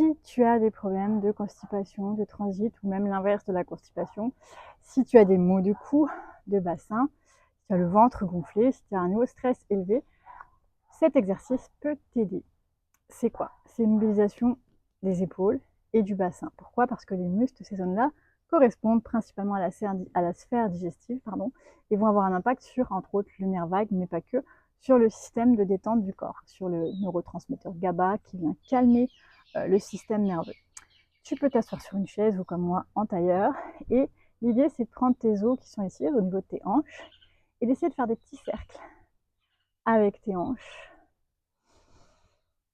Si tu as des problèmes de constipation, de transit ou même l'inverse de la constipation, si tu as des maux de cou, de bassin, si tu as le ventre gonflé, si tu as un niveau de stress élevé, cet exercice peut t'aider. C'est quoi? C'est une mobilisation des épaules et du bassin. Pourquoi? Parce que les muscles de ces zones-là correspondent principalement à la sphère digestive, et vont avoir un impact sur, entre autres, le nerf vague, mais pas que, sur le système de détente du corps, sur le neurotransmetteur GABA qui vient calmer le système nerveux. Tu peux t'asseoir sur une chaise ou comme moi en tailleur, et l'idée c'est de prendre tes os qui sont ici au niveau de tes hanches et d'essayer de faire des petits cercles avec tes hanches.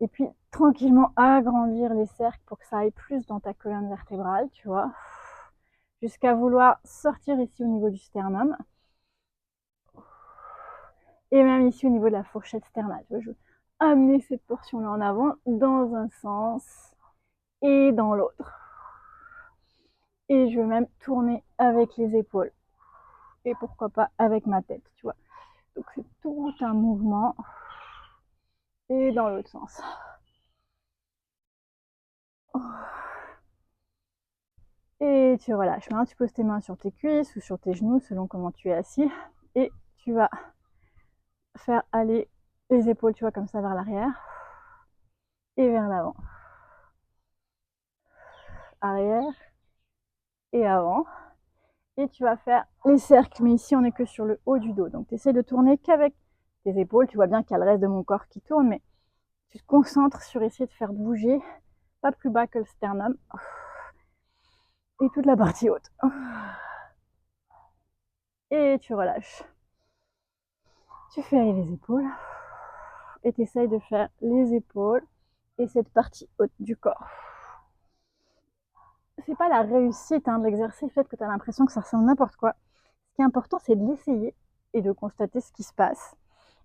Et puis tranquillement agrandir les cercles pour que ça aille plus dans ta colonne vertébrale, tu vois, jusqu'à vouloir sortir ici au niveau du sternum et même ici au niveau de la fourchette sternale. Tu vois, je veux amener cette portion-là en avant dans un sens et dans l'autre. Et je veux même tourner avec les épaules et pourquoi pas avec ma tête, tu vois. Donc c'est tout un mouvement et dans l'autre sens. Et tu relâches. Maintenant, tu poses tes mains sur tes cuisses ou sur tes genoux selon comment tu es assis. Et tu vas faire aller les épaules, tu vois, comme ça vers l'arrière et vers l'avant. Arrière et avant. Et tu vas faire les cercles, mais ici on n'est que sur le haut du dos. Donc tu essaies de tourner qu'avec tes épaules. Tu vois bien qu'il y a le reste de mon corps qui tourne, mais tu te concentres sur essayer de faire bouger, pas plus bas que le sternum. Et toute la partie haute. Et tu relâches. Tu fais aller les épaules. Et tu essayes de faire les épaules et cette partie haute du corps. C'est pas la réussite de l'exercice, peut-être que tu as l'impression que ça ressemble à n'importe quoi. Ce qui est important, c'est de l'essayer et de constater ce qui se passe.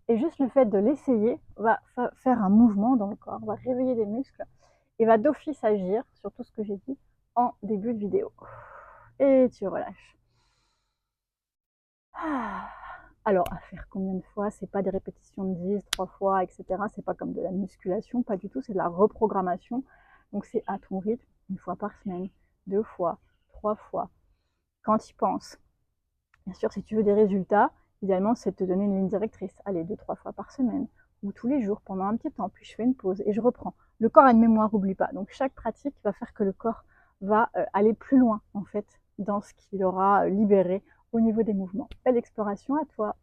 Et juste le fait de l'essayer va faire un mouvement dans le corps, va réveiller des muscles et va d'office agir sur tout ce que j'ai dit en début de vidéo. Et tu relâches. Alors, à faire combien de fois? C'est pas des répétitions de 10, 3 fois, etc. C'est pas comme de la musculation, pas du tout, c'est de la reprogrammation. Donc c'est à ton rythme, une fois par semaine, 2 fois, 3 fois, quand tu y penses. Bien sûr, si tu veux des résultats, idéalement, c'est de te donner une ligne directrice. Allez, 2-3 fois par semaine, ou tous les jours, pendant un petit temps, puis je fais une pause et je reprends. Le corps a une mémoire, oublie pas. Donc chaque pratique va faire que le corps va aller plus loin, en fait, dans ce qu'il aura libéré au niveau des mouvements. Belle exploration à toi.